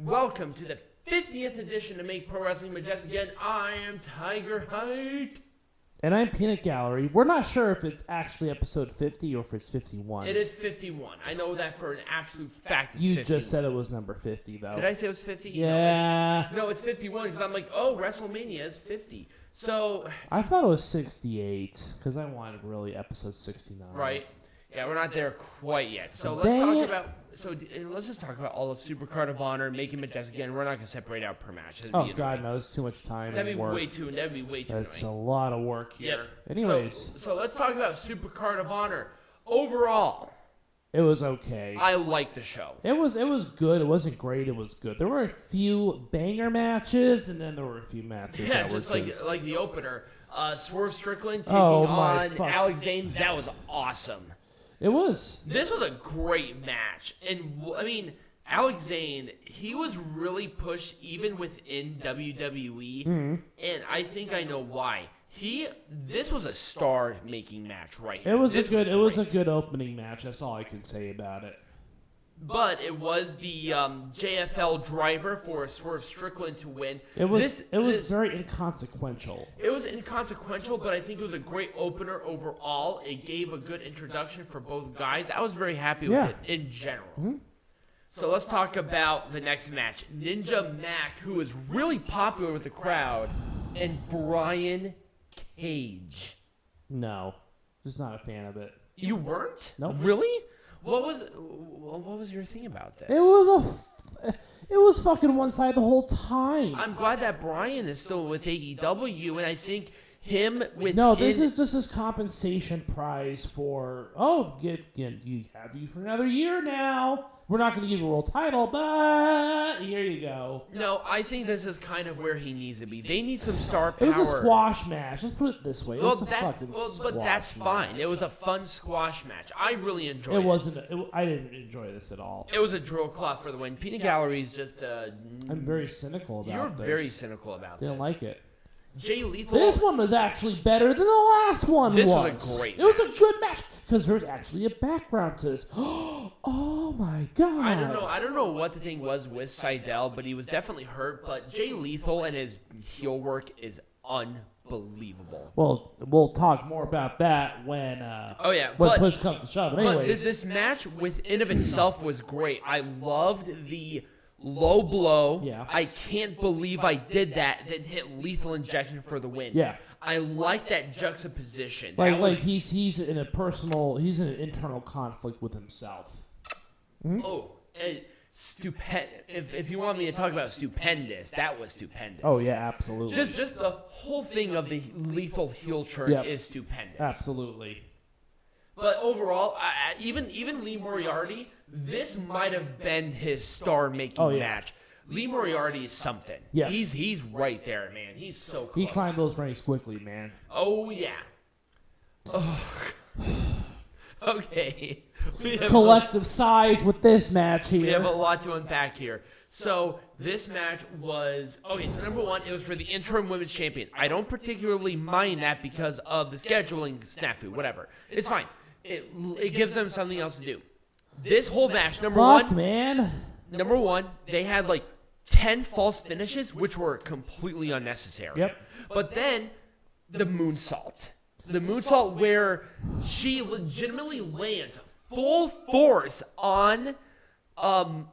welcome to the 50th edition of Make Pro Wrestling Majestic. Again, I am Tiger Height. And I'm Peanut Gallery. We're not sure if it's actually episode 50 or if it's 51. It is 51. I know that for an absolute fact it's you 51. just said it was number 50, though. Did I say it was 50? Yeah. No, it's 51 because I'm like, oh, WrestleMania is 50. So I thought it was 68 because I wanted really episode 69. Right. Yeah, we're not there quite yet. So let's just talk about all of Supercard of Honor, making Majestic again. We're not going to separate out per match. Oh God, no! It's too much time. That'd be work. way too. That's annoying. a lot of work here. Yep. Anyways, so let's talk about Supercard of Honor. Overall, it was okay. I like the show. It was good. It wasn't great. It was good. There were a few banger matches, and then there were a few matches. Yeah, that just like the opener, Swerve Strickland taking on Alex Zayne. That was awesome. It was. This was a great match. And, I mean, Alex Zayne, he was really pushed even within WWE. Mm-hmm. And I think I know why. This was a star-making match right here. It was a good opening match. That's all I can say about it. But it was the JFL driver for Swerve Strickland to win. It was very inconsequential. It was inconsequential, but I think it was a great opener overall. It gave a good introduction for both guys. I was very happy with it in general. Mm-hmm. So let's talk about the next match. Ninja Mack, who is really popular with the crowd, and Brian Cage. No, just not a fan of it. You weren't? No. Nope. Really? What was your thing about this? It was fucking one side the whole time. I'm glad that Brian is still with AEW, and I think him with this is compensation prize for you have you for another year now. We're not going to give you a world title, but here you go. No, I think this is kind of where he needs to be. They need some star power. It was a squash match. Let's put it this way. But that's fine. It was a fun squash match. I really enjoyed it. I didn't enjoy this at all. It was a drill cloth for the win. Peanut Gallery's just... I'm very cynical about this. You're very cynical about this. Didn't like it. Jay Lethal. This one was actually better than the last one. This was a great match. It was a good match because there's actually a background to this. Oh my God! I don't know what the thing was with Seidel, but he was definitely hurt. But Jay Lethal and his heel work is unbelievable. Well, we'll talk more about that when push comes to shove. But anyways, this match within of itself was great. I loved the low blow. Yeah. I can't believe I did that. Then hit lethal injection for the win. Yeah. I like that juxtaposition. He's in an internal conflict with himself. Mm-hmm. Oh, if you want me to talk about stupendous, that was stupendous. Oh yeah, absolutely. Just the whole thing of the lethal heel turn is stupendous. Absolutely. But overall, even Lee Moriarty, this might have been his star-making match. Lee Moriarty is something. Yeah. He's right there, man. He's so close. He climbed those ranks quickly, man. Oh, yeah. Oh. Okay. Collective sighs with this match here. We have a lot to unpack here. So this match was... Okay, so number one, it was for the Interim Women's Champion. I don't particularly mind that because of the scheduling snafu, whatever. It's fine. It gives them something else to do. This whole match, number one, they had like 10 false finishes, which were completely unnecessary. Yep. But then, the moonsault. The moonsault where she legitimately lands full force on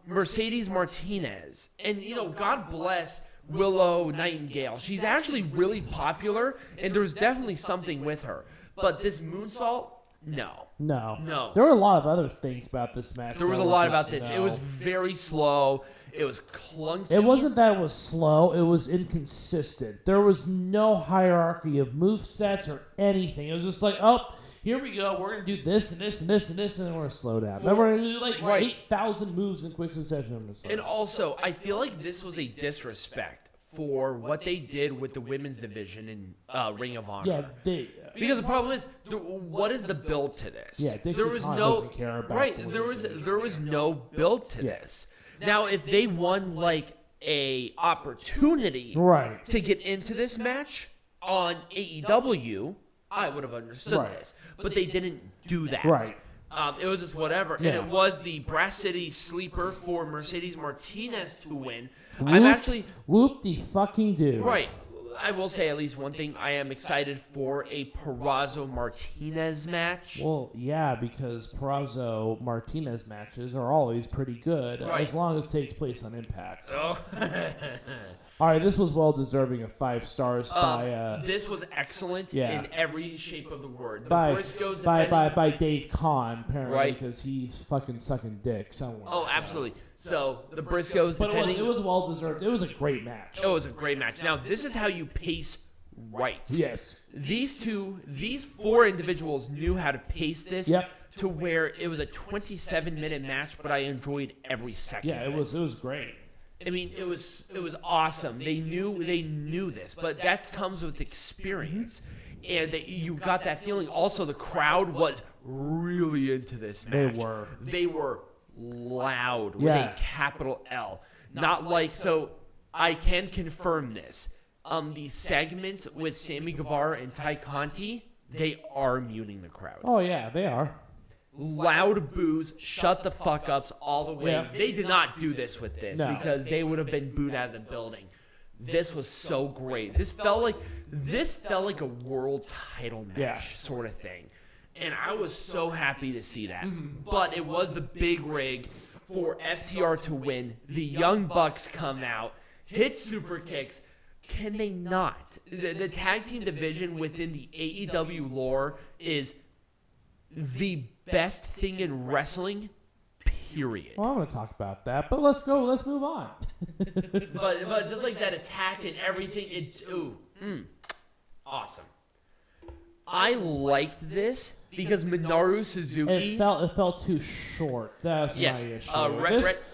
Mercedes Martinez. And, God bless Willow Nightingale. She's actually really popular, and there's definitely something with her. But this moonsault... No. There were a lot of other things about this match. There was a lot about this. It was very slow. It was clunky. It wasn't that it was slow. It was inconsistent. There was no hierarchy of movesets or anything. It was just like, here we go. We're going to do this and this and this and this, and then we're going to slow down. Then we're going to do 8,000 moves in quick succession. And also, I feel like this was a disrespect for what they did with the women's division in Ring of Honor. Yeah, because the problem is, what is the build to this? Yeah, Dixie Khan doesn't care about there was no build to this. Now, if they won like a opportunity to get into this match on AEW, I would have understood this. But they didn't do that. Right. It was just whatever. Yeah. And it was the Brass City sleeper for Mercedes Martinez to win. Whoop-de-fucking-do. Right. I will say at least one thing. I am excited for a Purrazzo-Martinez match. Well, yeah, because Purrazzo-Martinez matches are always pretty good, Right. as long as it takes place on Impact. Oh. All right, this was well deserving of 5 stars by This was excellent in every shape of the word. The Briscoes by Dave Kahn, apparently, Right. because he's fucking sucking dick somewhere. Oh, absolutely. So the Briscoes But defending. it was well deserved. It was a great match. It was a great match. Now, this is how you pace right. Yes. These 4 individuals knew how to pace this to where it was a 27-minute match, but I enjoyed every second. Yeah, it was great. I mean, it was awesome. They knew this, but that comes with experience, and you got that feeling. Also, the crowd was really into this match. They were loud with a capital L. Not like so. I can confirm this. These segments with Sammy Guevara and Ty Conti, they are muting the crowd. Oh yeah, they are. Loud boos, shut the fuck ups all the way. Yeah. They did not do this with this because they would have been booed out of the building. This was so great. This felt like a world title match sort of thing. And I was so happy to see that. But it was the big rig for FTR to win. The Young Bucks come out, hit super kicks. Can they not? The tag team division within the AEW lore is the best thing in wrestling, period. Well, I'm going to talk about that, but let's move on. but just like that attack and everything, awesome. I liked this because Minoru Suzuki. It felt too short. That's my issue.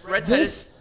Rhett Titus.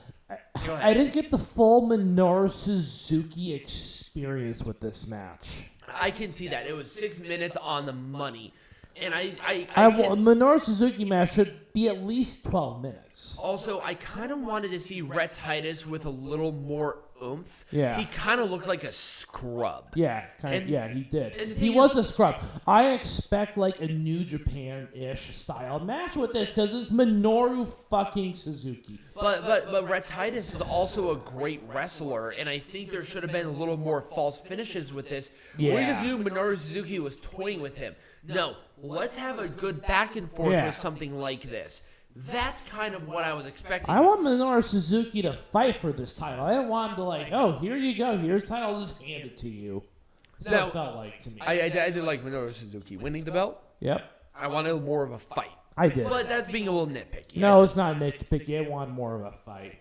I didn't get the full Minoru Suzuki experience with this match. I can see that. It was 6 minutes on the money. And Minoru Suzuki match should be at least 12 minutes. Also, I kind of wanted to see Rhett Titus with a little more oomph. Yeah. He kind of looked like a scrub. Yeah, he did. He was a scrub. I expect like a New Japan-ish style match with this because it's Minoru fucking Suzuki. But Rhett Titus is also a great wrestler, and I think there should have been a little more false finishes with this. Yeah. We just knew Minoru Suzuki was toying with him. No, let's have a good back and forth with something like this. That's kind of what I was expecting. I want Minoru Suzuki to fight for this title. I don't want him to like, oh, here you go. Here's the title. I'll just hand it to you. That's what it felt like to me. I did like Minoru Suzuki winning the belt. Yep. I wanted more of a fight. I did. But that's being a little nitpicky. No, it's not nitpicky. I want more of a fight.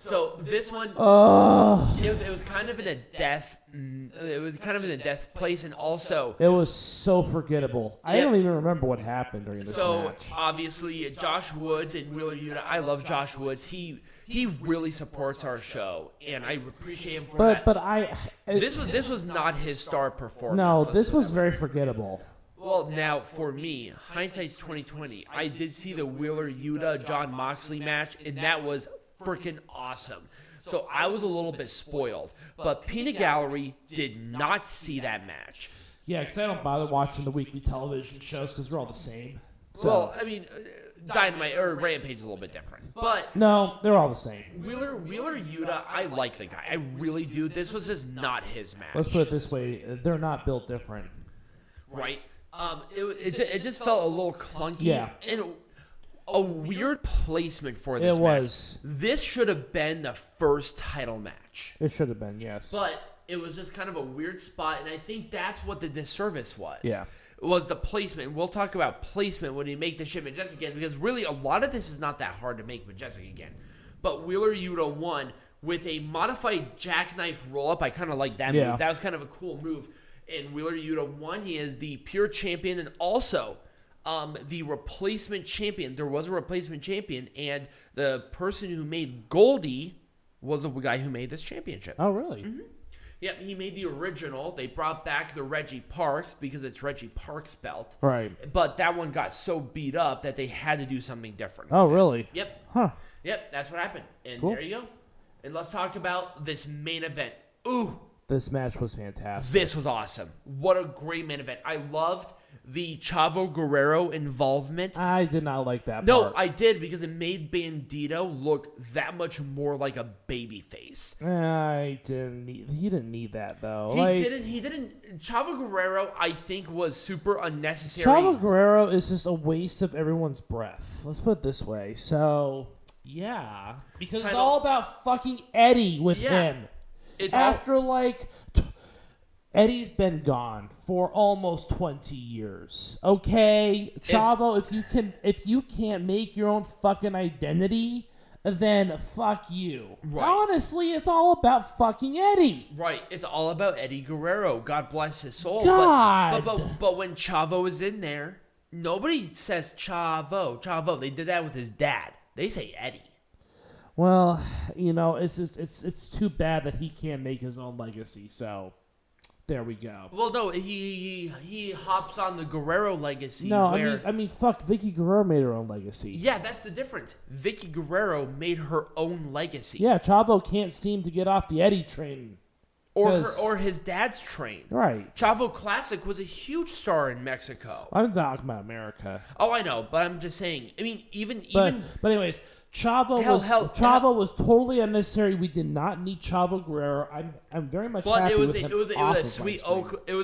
So this one, it was kind of in a death. It was kind of in a death place, and also it was so forgettable. I don't even remember what happened during this match. So obviously, Josh Woods and Willow Yuta. I love Josh Woods. He really supports our show, and I appreciate him for that. But this was not his star performance. No, this was very forgettable. Well, now for me, hindsight's 2020. I did see the Wheeler Yuta John Moxley match, and that was freaking awesome. So I was a little bit spoiled. But Peanut Gallery did not see that match. Yeah, because I don't bother watching the weekly television shows because they're all the same. So. Well, I mean, Dynamite or Rampage is a little bit different. But no, they're all the same. Wheeler Yuta, I like the guy. I really do. This was just not his match. Let's put it this way. They're not built different. Right. It just felt a little clunky. Yeah. And a weird placement for this match. It was. This should have been the first title match. It should have been, yes. But it was just kind of a weird spot, and I think that's what the disservice was. Yeah. It was the placement. We'll talk about placement when you make the ship Majestic again, because really a lot of this is not that hard to make Majestic again. But Wheeler Yuta won with a modified jackknife roll-up. I kind of like that move. That was kind of a cool move. And Wheeler Yuta won. He is the pure champion and also the replacement champion. There was a replacement champion, and the person who made Goldie was the guy who made this championship. Oh, really? Mm-hmm. Yep, he made the original. They brought back the Reggie Parks because it's Reggie Parks' belt. Right. But that one got so beat up that they had to do something different. Oh, really? Yep. Huh. Yep, that's what happened. And cool. There you go. And let's talk about this main event. Ooh, This match was fantastic. This was awesome. What a great main event. I loved the Chavo Guerrero involvement. I did not like that No, part. I did because it made Bandido look that much more like a baby face. He didn't need that, though. He didn't. Chavo Guerrero, I think, was super unnecessary. Chavo Guerrero is just a waste of everyone's breath. Let's put it this way. So, yeah. Because it's all about fucking Eddie with him. Eddie's been gone for almost 20 years. Okay, Chavo, if you can't make your own fucking identity, then fuck you. Right. Honestly, it's all about fucking Eddie. Right. It's all about Eddie Guerrero. God bless his soul. God. But when Chavo is in there, nobody says Chavo. They did that with his dad. They say Eddie. Well, it's too bad that he can't make his own legacy. So, there we go. Well, no, he hops on the Guerrero legacy. No, I mean, fuck, Vicky Guerrero made her own legacy. Yeah, that's the difference. Vicky Guerrero made her own legacy. Yeah, Chavo can't seem to get off the Eddie train. Or his dad's train. Right. Chavo Classic was a huge star in Mexico. I'm talking about America. Oh, I know, but I'm just saying. I mean, even. But anyways, Chavo was totally unnecessary. We did not need Chavo Guerrero. I'm very much happy with him. It was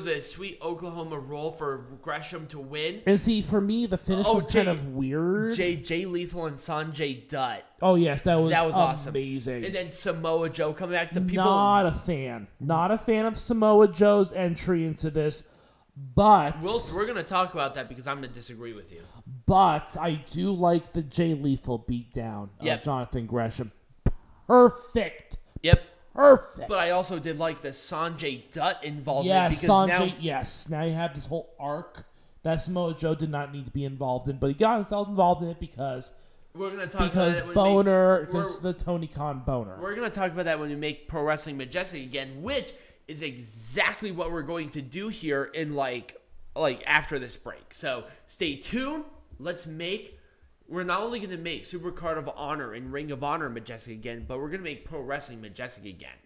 a sweet Oklahoma roll for Gresham to win. And see, for me, the finish was kind of weird. Jay Lethal and Sanjay Dutt. Oh yes, that was awesome. Amazing. And then Samoa Joe coming back. The people. Not a fan of Samoa Joe's entry into this. But we're going to talk about that because I'm going to disagree with you. But I do like the Jay Lethal beatdown of Jonathan Gresham. Perfect. Yep. Perfect. But I also did like the Sanjay Dutt involvement. Yeah, because Sanjay, yes. Now you have this whole arc that Samoa Joe did not need to be involved in, but he got himself involved in it because we're going to talk because the Tony Khan boner. We're going to talk about that when we make Pro Wrestling Majestic again, which is exactly what we're going to do here in like after this break. So stay tuned. We're not only going to make Supercard of Honor and Ring of Honor Majestic again, but we're going to make Pro Wrestling Majestic again.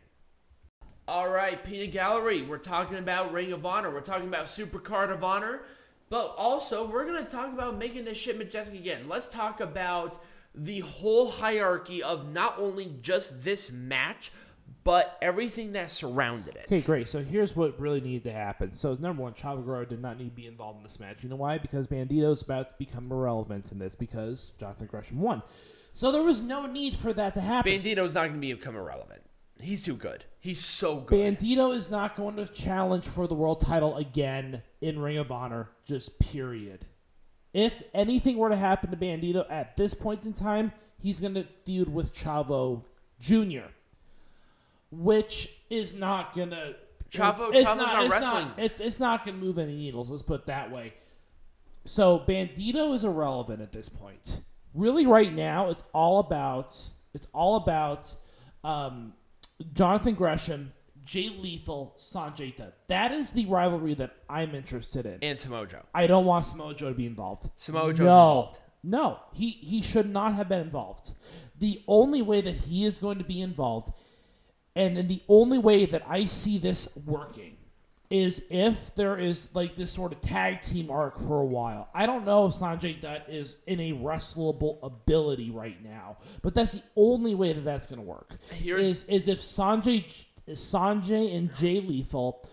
All right, Peanut Gallery, we're talking about Ring of Honor. We're talking about Supercard of Honor, but also we're going to talk about making this shit majestic again. Let's talk about the whole hierarchy of not only just this match, but everything that surrounded it. Okay, great. So here's what really needed to happen. So number one, Chavo Guerrero did not need to be involved in this match. You know why? Because Bandido's about to become irrelevant in this because Jonathan Gresham won. So there was no need for that to happen. Bandido's not going to become irrelevant. He's too good. He's so good. Bandido is not going to challenge for the world title again in Ring of Honor, just period. If anything were to happen to Bandido at this point in time, he's going to feud with Chavo Jr., which is not gonna. Chavo's not wrestling. It's not gonna move any needles. Let's put it that way. So Bandido is irrelevant at this point. Really, right now, it's all about Jonathan Gresham, Jay Lethal, Sanjay Dutt. That is the rivalry that I'm interested in. And Samoa Joe. I don't want Samoa Joe to be involved. Samoa Joe's involved. No, he should not have been involved. The only way that he is going to be involved. And the only way that I see this working is if there is like this sort of tag team arc for a while. I don't know if Sanjay Dutt is in a wrestlable ability right now, but that's the only way that that's going to work. Is if Sanjay and Jay Lethal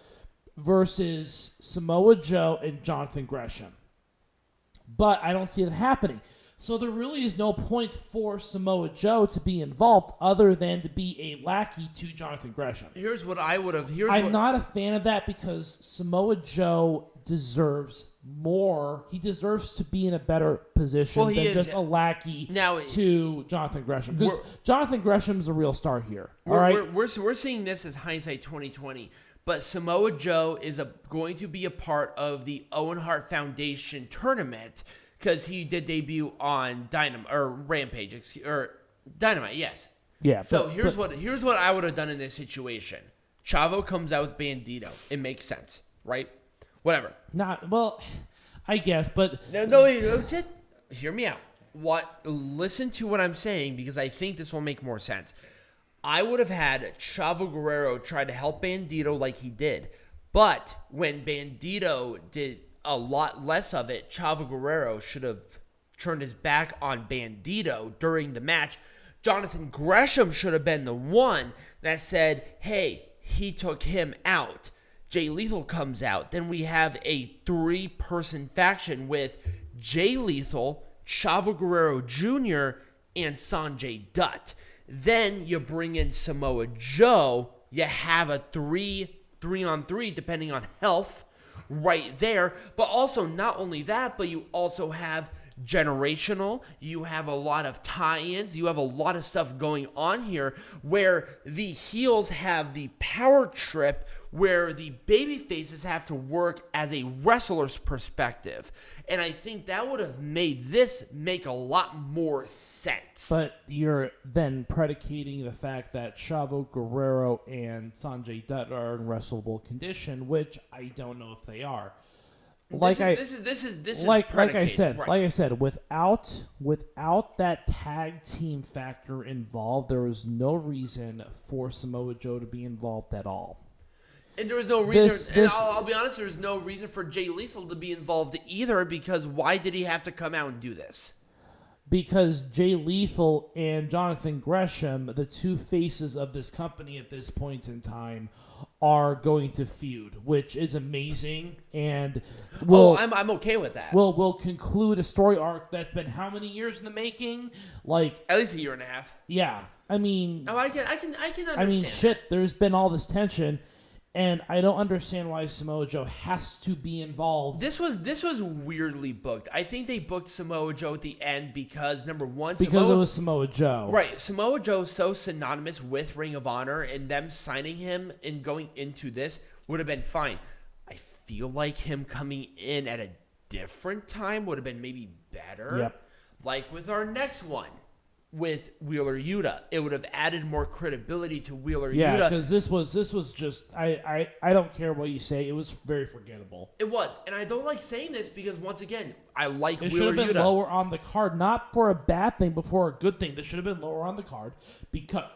versus Samoa Joe and Jonathan Gresham. But I don't see it happening. So there really is no point for Samoa Joe to be involved other than to be a lackey to Jonathan Gresham. Here's what I would have. I'm not a fan of that because Samoa Joe deserves more. He deserves to be in a better position than just a lackey to Jonathan Gresham. Because Jonathan Gresham's a real star here. All right, we're seeing this as hindsight 2020. But Samoa Joe is going to be a part of the Owen Hart Foundation tournament. Because he did debut on Rampage, or Dynamite, yes. Yeah. So here's what I would have done in this situation. Chavo comes out with Bandido. It makes sense, right? Whatever. I guess, but no. Hear me out. Listen to what I'm saying because I think this will make more sense. I would have had Chavo Guerrero try to help Bandido like he did. But when Bandido did a lot less of it, Chavo Guerrero should have turned his back on Bandido during the match. Jonathan Gresham should have been the one that said, hey, he took him out. Jay Lethal comes out. Then we have a 3-person faction with Jay Lethal, Chavo Guerrero Jr., and Sanjay Dutt. Then you bring in Samoa Joe. You have a 3-on-3, depending on health, right there. But also, not only that, but you also have generational. You have a lot of tie-ins. You have a lot of stuff going on here where the heels have the power trip, where the baby faces have to work as a wrestler's perspective. And I think that would have made this make a lot more sense. But you're then predicating the fact that Chavo Guerrero and Sanjay Dutt are in wrestlable condition, which I don't know if they are. Like I said, without that tag team factor involved, there was no reason for Samoa Joe to be involved at all. And there was no reason, and I'll be honest, there was no reason for Jay Lethal to be involved either, because why did he have to come out and do this? Because Jay Lethal and Jonathan Gresham, the two faces of this company at this point in time, are going to feud, which is amazing, and I'm okay with that. We'll conclude a story arc that's been how many years in the making? Like at least a year and a half. Yeah, I mean, I can understand. I mean, shit. There's been all this tension. And I don't understand why Samoa Joe has to be involved. This was weirdly booked. I think they booked Samoa Joe at the end because, number one, it was Samoa Joe. Right. Samoa Joe's so synonymous with Ring of Honor, and them signing him and going into this would have been fine. I feel like him coming in at a different time would have been maybe better. Yep. Like with our next one. With Wheeler Yuta, it would have added more credibility to Wheeler Yuta. Yeah, because this was just I don't care what you say, it was very forgettable. It was, and I don't like saying this because once again, I like Wheeler Yuta. It Wheeler should have been Yuta. lower on the card, not for a bad thing, but for a good thing. This should have been lower on the card because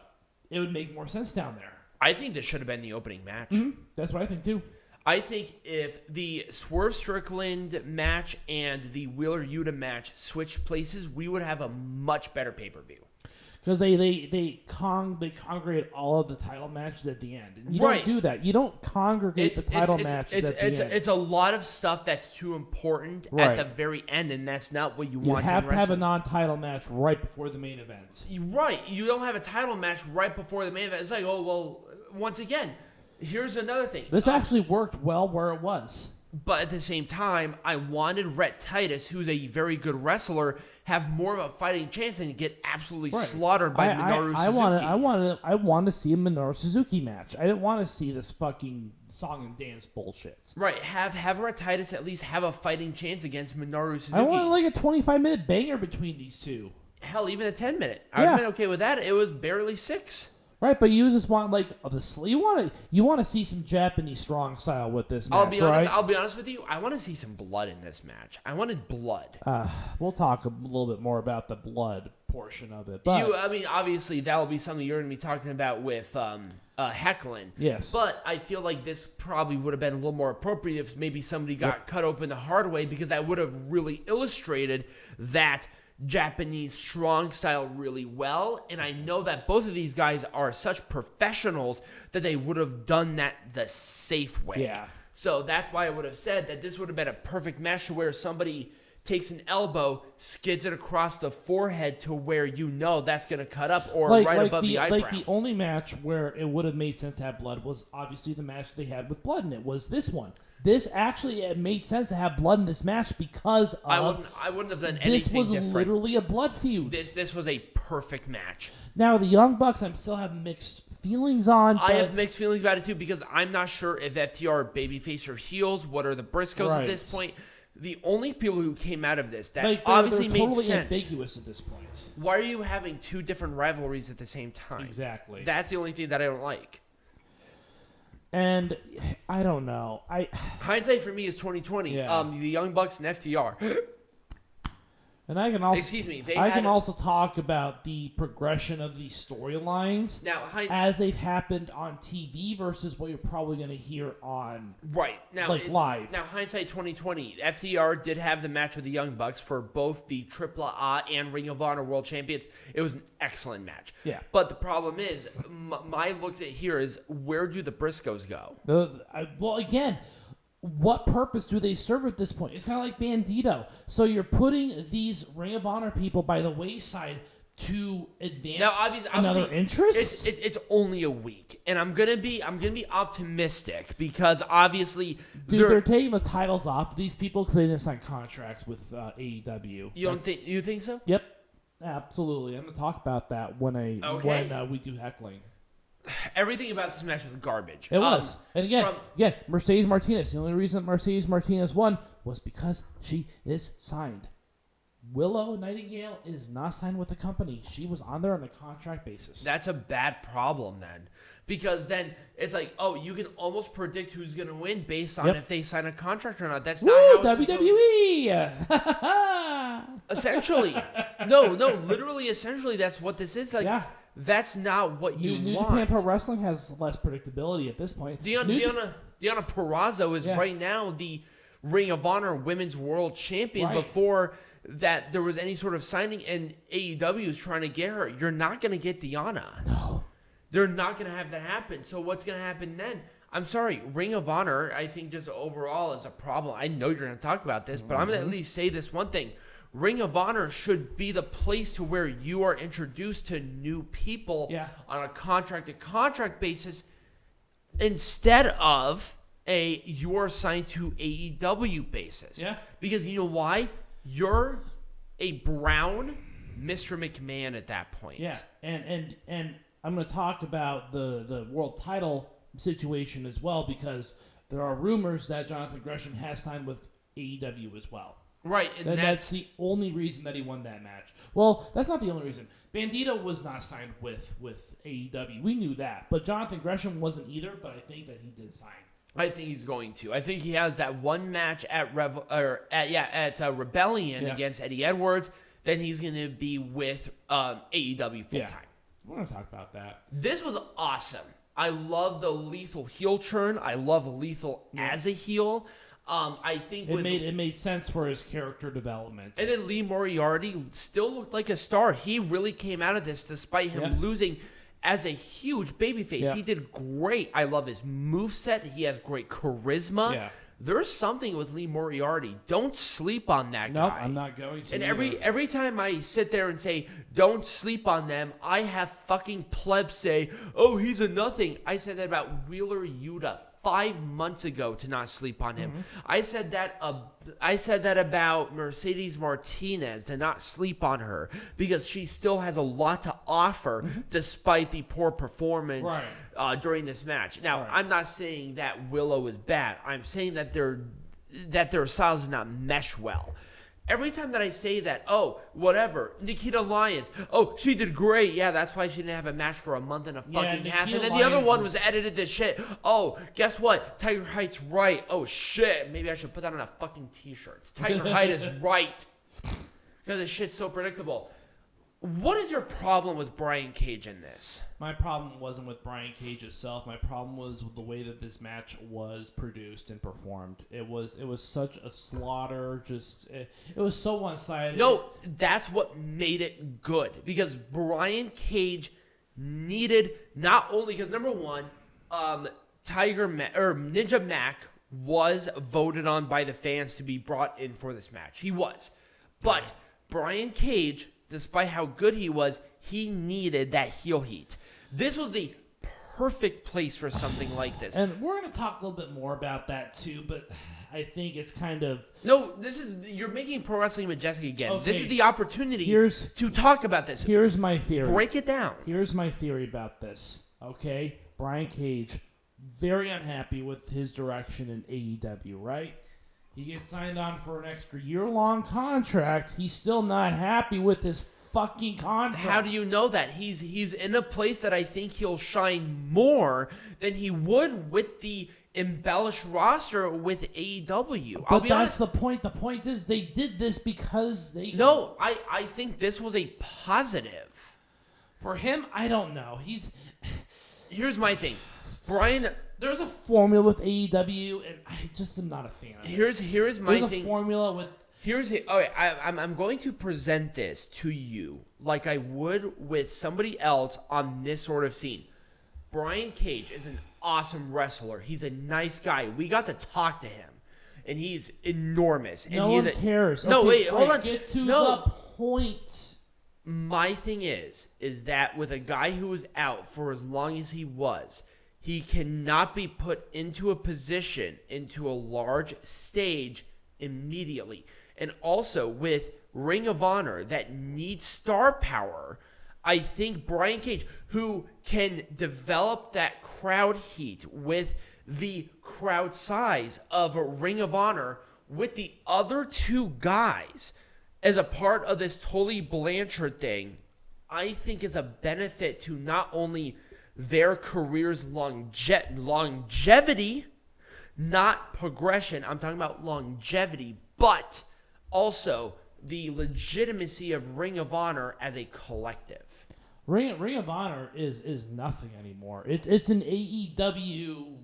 it would make more sense down there. I think this should have been the opening match. Mm-hmm. That's what I think too. I think if the Swerve Strickland match and the Wheeler Yuta match switched places, we would have a much better pay-per-view. Because they congregate all of the title matches at the end. And you don't do that. You don't congregate the title matches at the end. It's a lot of stuff that's too important at the very end, and that's not what you want. You have to have a non-title match right before the main event. Right. You don't have a title match right before the main event. It's like, oh, well, once again, here's another thing. This actually worked well where it was. But at the same time, I wanted Rhett Titus, who's a very good wrestler, have more of a fighting chance and get absolutely slaughtered by Minoru Suzuki. I want to see a Minoru Suzuki match. I didn't want to see this fucking song and dance bullshit. Right. Have Rhett Titus at least have a fighting chance against Minoru Suzuki. I want like a 25-minute banger between these two. Hell, even a 10-minute. I'd have been okay with that. It was barely 6. Right, but you just want you want to see some Japanese strong style with this match. I'll be honest with you. I want to see some blood in this match. I wanted blood. We'll talk a little bit more about the blood portion of it. But obviously that will be something you're going to be talking about with Heckling. Yes, but I feel like this probably would have been a little more appropriate if maybe somebody got cut open the hard way, because that would have really illustrated that Japanese strong style really well, and I know that both of these guys are such professionals that they would have done that the safe way. Yeah. So that's why I would have said that this would have been a perfect match to where somebody takes an elbow, skids it across the forehead to where that's going to cut up or above the eyebrow. Like the only match where it would have made sense to have blood was obviously the match they had with blood in it, was this one. This actually, it made sense to have blood in this match because of... I wouldn't have done anything This was different. Literally a blood feud. This was a perfect match. Now, the Young Bucks, I still have mixed feelings on. I have mixed feelings about it too, because I'm not sure if FTR are babyface or heels. What are the Briscoes at this point? The only people who came out of this that obviously they're made totally sense. Ambiguous at this point. Why are you having two different rivalries at the same time? Exactly. That's the only thing that I don't like. And I don't know. Hindsight for me is 20/20. Yeah. The Young Bucks and FTR. And I can also Excuse me. I can also talk about the progression of these storylines now as they've happened on TV versus what you're probably going to hear on live. Now, hindsight 2020, FTR did have the match with the Young Bucks for both the AAA and Ring of Honor World Champions. It was an excellent match. Yeah. But the problem is, my look at here is, where do the Briscoes go? Well, again, what purpose do they serve at this point? It's kind of like Bandido. So you're putting these Ring of Honor people by the wayside to advance now, obviously, another interest. It's only a week, and I'm gonna be optimistic because obviously, they're taking the titles off these people because they didn't sign contracts with AEW. You think so? Yep, absolutely. I'm gonna talk about that when we do heckling. Everything about this match was garbage. It was. And again, Mercedes Martinez. The only reason Mercedes Martinez won was because she is signed. Willow Nightingale is not signed with the company. She was on there on a contract basis. That's a bad problem then. Because then it's like, oh, you can almost predict who's going to win based on if they sign a contract or not. That's not how it's WWE! Essentially. No, literally, essentially, that's what this is. Like, that's not what you New want. Japan Pro Wrestling has less predictability at this point. Diana Purrazzo is right now the Ring of Honor Women's World Champion before that there was any sort of signing, and AEW is trying to get her. You're not going to get Diana. No. They're not going to have that happen. So what's going to happen then? I'm sorry, Ring of Honor, I think just overall is a problem. I know you're going to talk about this, but I'm going to at least say this one thing. Ring of Honor should be the place to where you are introduced to new people on a contract-to-contract basis instead of you are signed to AEW basis. Yeah. Because you know why? You're a brown Mr. McMahon at that point. Yeah, and I'm going to talk about the world title situation as well because there are rumors that Jonathan Gresham has signed with AEW as well. Right, and that's the only reason that he won that match. Well, that's not the only reason. Bandido was not signed with AEW. We knew that, but Jonathan Gresham wasn't either. But I think that he did sign. I think he's going to. I think he has that one match at Rebellion against Eddie Edwards. Then he's going to be with AEW full time. We're going to talk about that. This was awesome. I love the Lethal heel turn. I love Lethal as a heel. I think it made sense for his character development. And then Lee Moriarty still looked like a star. He really came out of this despite him losing as a huge babyface. Yeah. He did great. I love his moveset. He has great charisma. Yeah. There's something with Lee Moriarty. Don't sleep on that guy. No, I'm not going to. And every time I sit there and say, don't sleep on them, I have fucking plebs say, oh, he's a nothing. I said that about Wheeler Yuta 5 months ago to not sleep on him. Mm-hmm. I said that about Mercedes Martinez to not sleep on her because she still has a lot to offer despite the poor performance during this match. Now, I'm not saying that Willow is bad. I'm saying that their styles do not mesh well. Every time that I say that, oh, whatever, Nikita Lyons, oh, she did great. Yeah, that's why she didn't have a match for a month and a fucking half. And then the other one was edited to shit. Oh, guess what? Tiger Height's right. Oh, shit. Maybe I should put that on a fucking t-shirt. Tiger Height is right. Because this shit's so predictable. What is your problem with Brian Cage in this? My problem wasn't with Brian Cage itself. My problem was with the way that this match was produced and performed. It was such a slaughter. It was so one-sided. No, that's what made it good. Because Brian Cage needed not only because number one, Ninja Mack was voted on by the fans to be brought in for this match. He was, but Brian Cage, despite how good he was, he needed that heel heat. This was the perfect place for something like this. And we're going to talk a little bit more about that too, but I think it's kind of... No, you're making Pro Wrestling Majestic again. Okay. This is the opportunity to talk about this. Here's my theory. Break it down. Here's my theory about this, okay? Brian Cage, very unhappy with his direction in AEW, right? He gets signed on for an extra year-long contract. He's still not happy with his fucking contract. How do you know that? He's in a place that I think he'll shine more than he would with the embellish roster with AEW. But that's the point. The point is they did this because they... No, I think this was a positive. For him, I don't know. Here's my thing. Brian... There's a formula with AEW, and I just am not a fan of it. Here's my thing. There's a formula with... I'm going to present this to you like I would with somebody else on this sort of scene. Brian Cage is an awesome wrestler. He's a nice guy. We got to talk to him, and he's enormous. And no one cares. No, okay, wait, hold on. Get to the point. My thing is that with a guy who was out for as long as he was, he cannot be put into a position, into a large stage immediately. And also with Ring of Honor that needs star power, I think Brian Cage, who can develop that crowd heat with the crowd size of a Ring of Honor with the other two guys as a part of this Tully Blanchard thing, I think is a benefit to not only their career's longevity, not progression. I'm talking about longevity, but also the legitimacy of Ring of Honor as a collective. Ring of Honor is nothing anymore. It's an AEW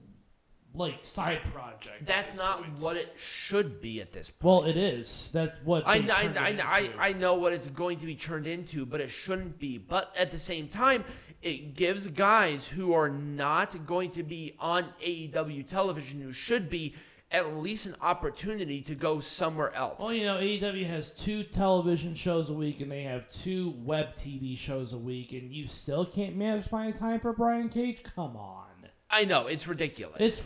side project. That's not what it should be at this point. Well, it is. That's what I know what it's going to be turned into, but it shouldn't be. But at the same time, it gives guys who are not going to be on AEW television, who should be, at least an opportunity to go somewhere else. Well, AEW has 2 television shows a week, and they have 2 web TV shows a week, and you still can't manage to find time for Brian Cage? Come on. I know, it's ridiculous.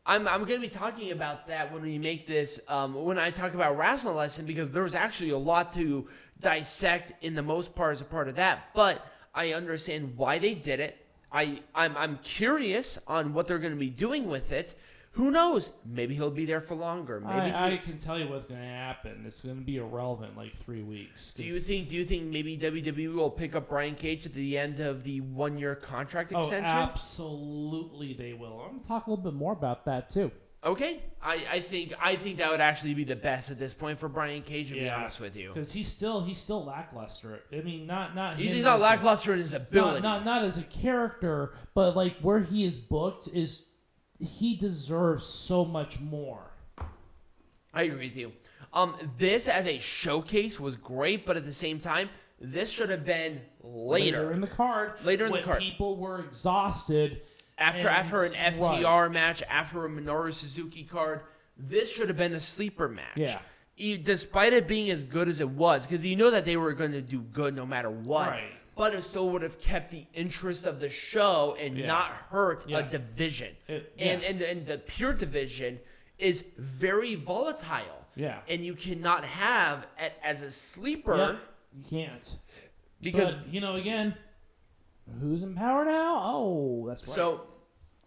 I'm going to be talking about that when we make this, when I talk about Wrestling Lesson, because there was actually a lot to dissect in the most part as a part of that, but I understand why they did it. I'm curious on what they're going to be doing with it. Who knows? Maybe he'll be there for longer. Maybe I can tell you what's going to happen. It's going to be irrelevant 3 weeks. Do you think maybe WWE will pick up Brian Cage at the end of the 1-year contract extension? Oh, absolutely they will. I'm going to talk a little bit more about that too. Okay, I think that would actually be the best at this point for Brian Cage. To be honest with you, because he's still lackluster. I mean, not he's not lackluster in his ability. Not as a character, but where he is booked is. He deserves so much more. I agree with you. This as a showcase was great, but at the same time, this should have been later in the card. When people were exhausted after an FTR match, after a Minoru Suzuki card. This should have been the sleeper match. Yeah. Despite it being as good as it was, because you know that they were going to do good no matter what. Right. But it still would have kept the interest of the show and not hurt a division. And the pure division is very volatile. Yeah. And you cannot have it as a sleeper. Yep. You can't. Because, again, who's in power now? Oh, that's right. So,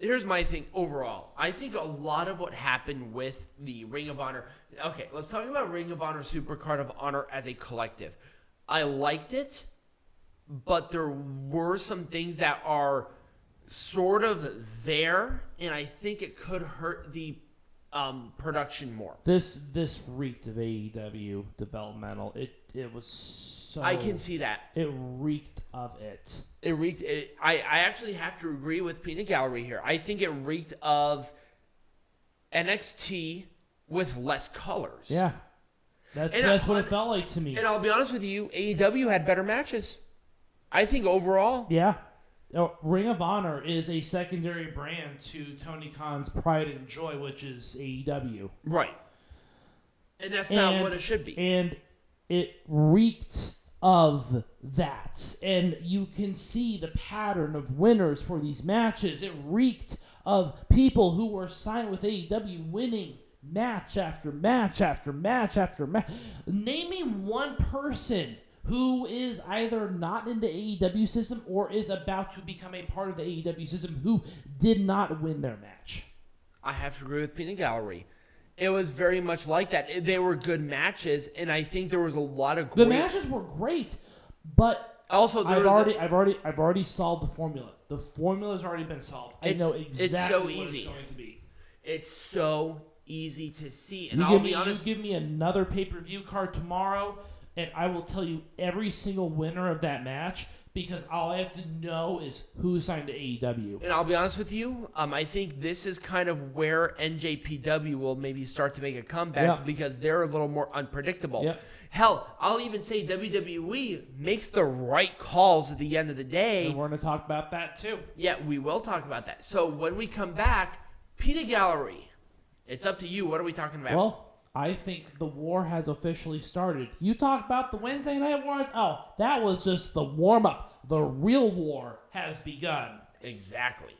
here's my thing overall. I think a lot of what happened with the Ring of Honor. Okay, let's talk about Ring of Honor Supercard of Honor as a collective. I liked it. But there were some things that are sort of there, and I think it could hurt the production more. This reeked of AEW developmental. It was so. I can see that. It reeked of it. It reeked. I actually have to agree with Peanut Gallery here. I think it reeked of NXT with less colors. Yeah, that's what it felt like to me. And I'll be honest with you, AEW had better matches. I think overall. Yeah. Ring of Honor is a secondary brand to Tony Khan's pride and joy, which is AEW. Right. And that's not what it should be. And it reeked of that. And you can see the pattern of winners for these matches. It reeked of people who were signed with AEW winning match after match after match after match. Name me one person who is either not in the AEW system or is about to become a part of the AEW system who did not win their match. I have to agree with Peanut Gallery. It was very much like that. They were good matches, and I think there was a lot of great... The matches were great, but Also, I've already solved the formula. The formula's already been solved. I know exactly what it's going to be. It's so easy to see. And I'll be honest. You give me another pay-per-view card tomorrow, and I will tell you every single winner of that match, because all I have to know is who signed to AEW. And I'll be honest with you, I think this is kind of where NJPW will maybe start to make a comeback because they're a little more unpredictable. Yeah. Hell, I'll even say WWE makes the right calls at the end of the day. And we're going to talk about that too. Yeah, we will talk about that. So when we come back, Peanut Gallery, it's up to you. What are we talking about? Well, I think the war has officially started. You talk about the Wednesday Night Wars. Oh, that was just the warm-up. The real war has begun. Exactly.